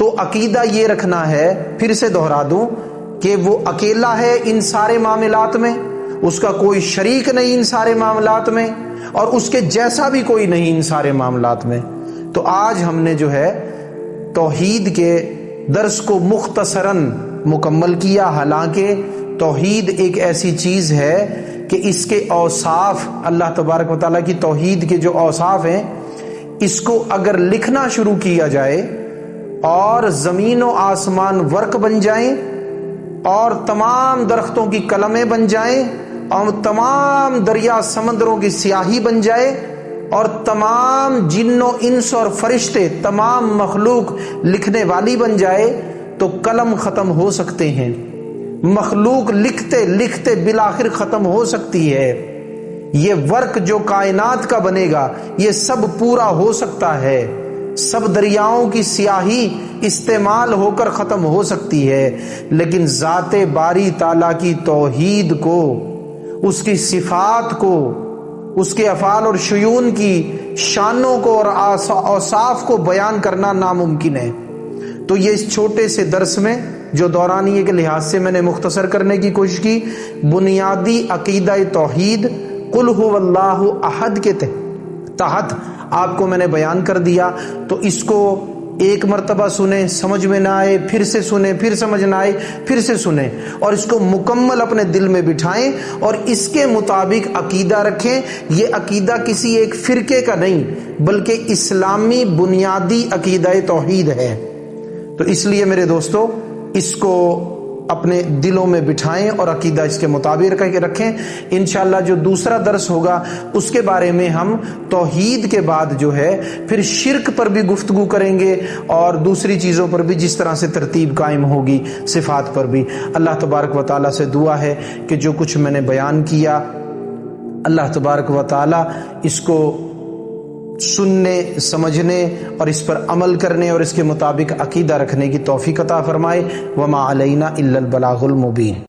تو عقیدہ یہ رکھنا ہے، پھر سے دہرا دوں، کہ وہ اکیلا ہے ان سارے معاملات میں، اس کا کوئی شریک نہیں ان سارے معاملات میں، اور اس کے جیسا بھی کوئی نہیں ان سارے معاملات میں۔ تو آج ہم نے جو ہے توحید کے درس کو مختصراً مکمل کیا، حالانکہ توحید ایک ایسی چیز ہے کہ اس کے اوصاف، اللہ تبارک و تعالیٰ کی توحید کے جو اوصاف ہیں، اس کو اگر لکھنا شروع کیا جائے اور زمین و آسمان ورق بن جائیں اور تمام درختوں کی قلمیں بن جائیں اور تمام دریا سمندروں کی سیاہی بن جائے اور تمام جن و انس اور فرشتے، تمام مخلوق لکھنے والی بن جائے، تو قلم ختم ہو سکتے ہیں، مخلوق لکھتے لکھتے بالآخر ختم ہو سکتی ہے، یہ ورق جو کائنات کا بنے گا یہ سب پورا ہو سکتا ہے، سب دریاؤں کی سیاہی استعمال ہو کر ختم ہو سکتی ہے، لیکن ذات باری تعالیٰ کی توحید کو، اس کی صفات کو، اس کے افعال اور شیون کی شانوں کو اور اوصاف کو بیان کرنا ناممکن ہے۔ تو یہ اس چھوٹے سے درس میں، جو دورانیے کے لحاظ سے میں نے مختصر کرنے کی کوشش کی، بنیادی عقیدہ توحید قل هو اللہ احد کے تحت آپ کو میں نے بیان کر دیا۔ تو اس کو ایک مرتبہ سنیں، سمجھ میں نہ آئے پھر سے سنیں، پھر سمجھ نہ آئے پھر سے سنیں، اور اس کو مکمل اپنے دل میں بٹھائیں اور اس کے مطابق عقیدہ رکھیں۔ یہ عقیدہ کسی ایک فرقے کا نہیں بلکہ اسلامی بنیادی عقیدہ توحید ہے۔ تو اس لیے میرے دوستو، اس کو اپنے دلوں میں بٹھائیں اور عقیدہ اس کے مطابق رکھیں۔ انشاءاللہ جو دوسرا درس ہوگا اس کے بارے میں ہم توحید کے بعد جو ہے پھر شرک پر بھی گفتگو کریں گے اور دوسری چیزوں پر بھی، جس طرح سے ترتیب قائم ہوگی صفات پر بھی۔ اللہ تبارک و تعالیٰ سے دعا ہے کہ جو کچھ میں نے بیان کیا، اللہ تبارک و تعالیٰ اس کو سننے، سمجھنے اور اس پر عمل کرنے اور اس کے مطابق عقیدہ رکھنے کی توفیق عطا فرمائے۔ وما علینا الا البلاغ المبین۔